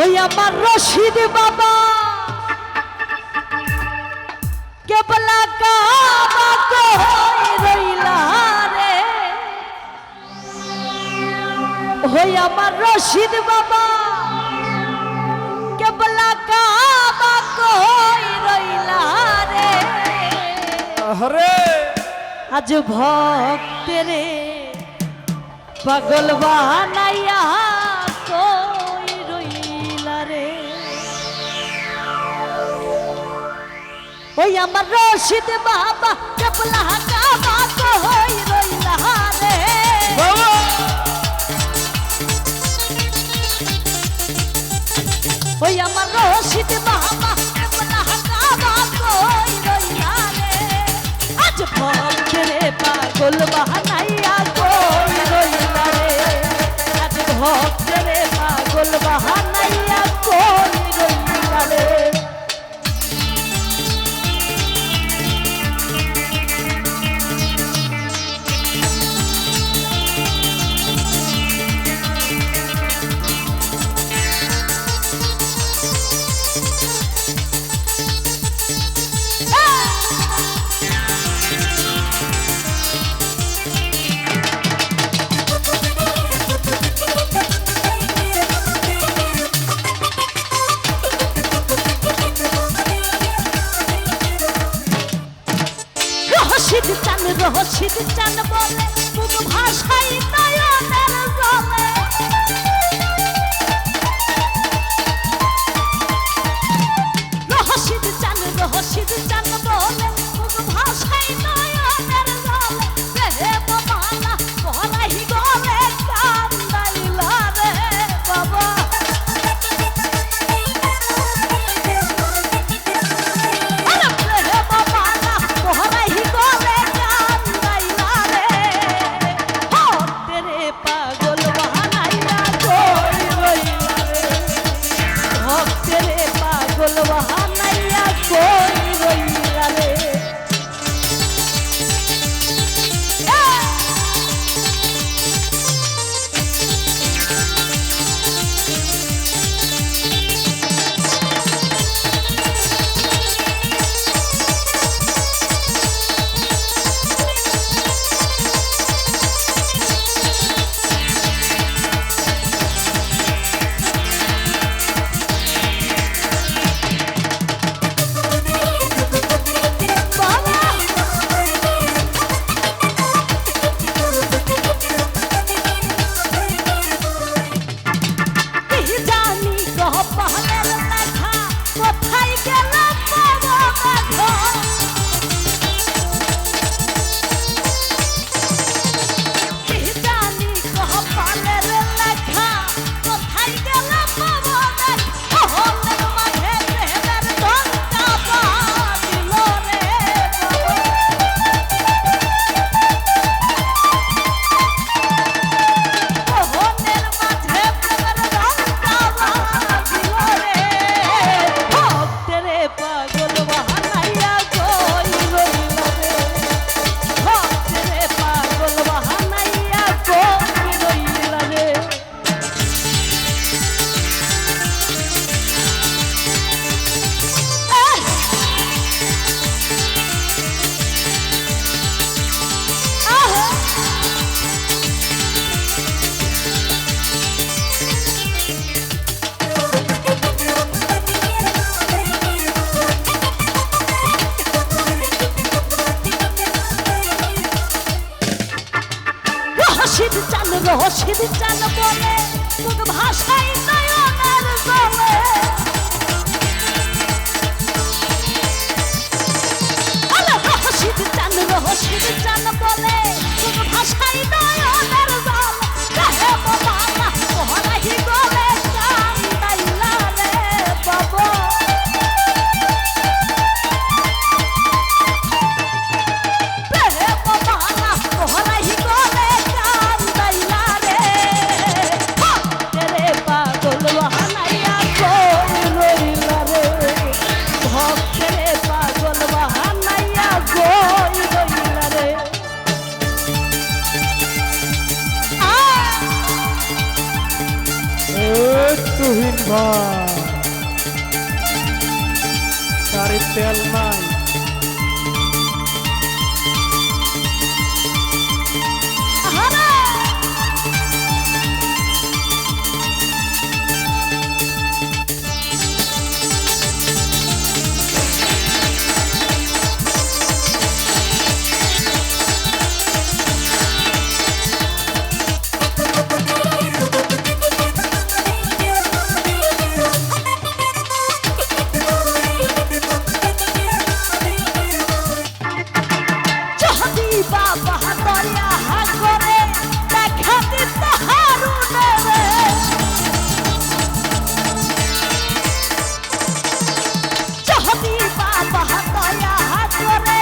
ওই আমার রশিদ বাবা কেবলা কাবা কই রইলা রে। ওই আমার রশিদ বাবা কেবলা কাবা কই রইলা রে। হরে আজ ভক্তেরে পাগল বানাইয়া কই রইলা রে। ওই আমার রশিদ বাবা কেবলা কাবা কই রইলা রে। ওই আমার রশিদ বাবা কেবলা কাবা কই রইলা রে। আজ ভক্তেরে পাগল বানাইয়া কই রইলা রে। আজ ভক্তেরে পাগল বানাইয়া কই রইলা রে। রশিদ চান বলে মুখ ভাষাই নয়নের জলে। রশিদ চান বলে মুখ ভাষাই নয়নের জলে। প্রেম মালা পরাই গলে কান্দাইলা রে বাবা। রশিদ চান বলে মুখ ভাষাই নয়নের জলে। রশিদ চান বলে মুখ ভাষাই নয়নের জলে। প্রেম মালা পরাই গলে কান্দাইলা রে বাবা। তুহিন ভাই। তেল নাই। আহারে বাবা দয়া করে দেখা দিত হারুনে রে যদি বাবা দয়া করে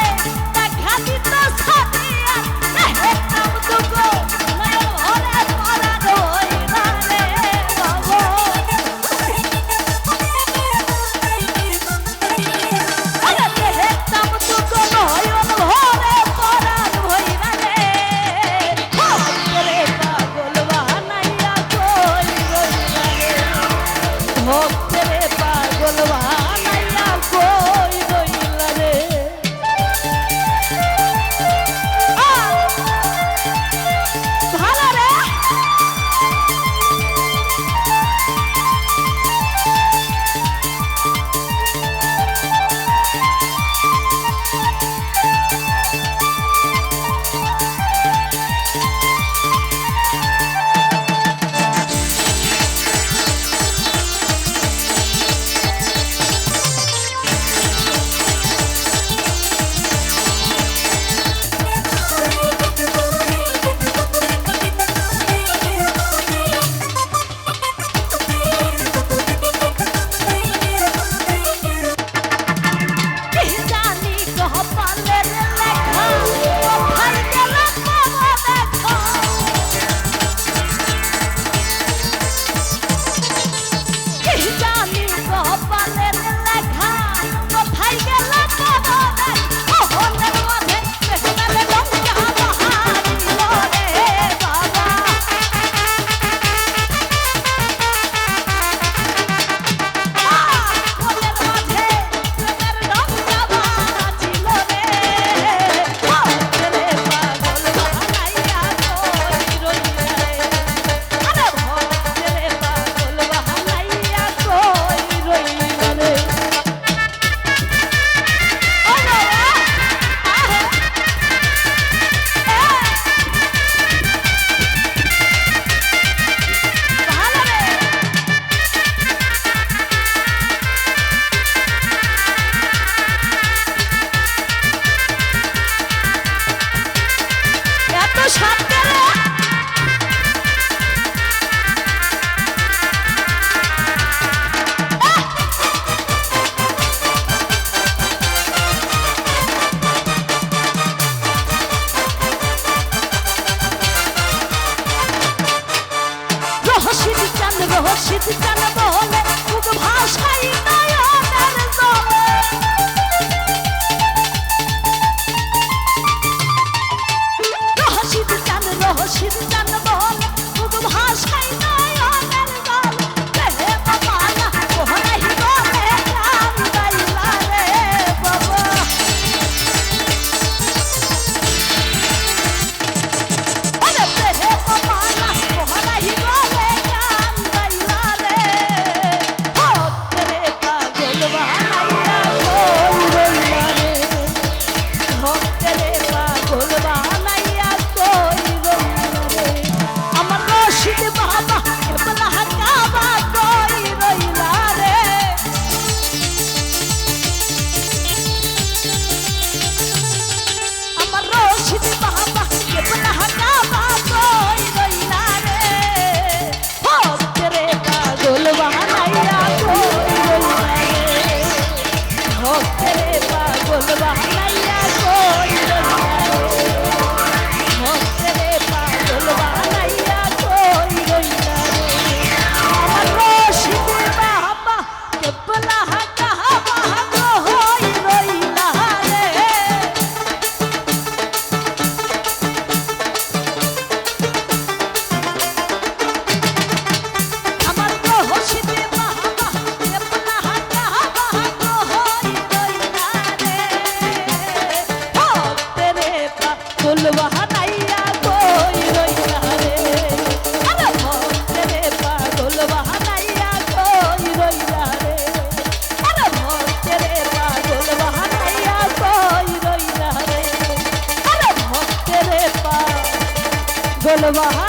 দেখা দিত সাদিয়া দেখতাম দুগো নয়ন ভরে পরাণ হইলা রে বাবা আরে দেখতাম দুগো নয়ন ভরে পরাণ হইলা রে ভক্তরে পাগল বানাইয়া কই রইলা রে ভক্তরে পাগল বানাইয়া কই রইলা রে ভালো রে জানি কপালের লেখা কোথায় গেল বাবা দেখো জানি কপালের লেখা কোথায় গেল বাবা দেখো মনের মাঝে মেহমানে লঙ্কা বাহারিল রে বাবা মনের মাঝে প্রেমের লঙ্কা বাহারিল রে ভক্তরে পাগল বানাইয়া কই রইলা রে আরে ভক্তরে পাগল বানাইয়া কই রইলা রে ও বাবা আহে ভালো রে এত সাথে রে রহস্যিত চান বলে মুখ ভাষাই নয়নের জলে রহস্যিত চান বলে মুখ ভাষাই নয়নের জলে হে বাবা না কোহরাই বলে গান গাইলা রে বাবা আরে হে বাবা না কোহরাই বলে গান গাইলা রে ভালোবাসা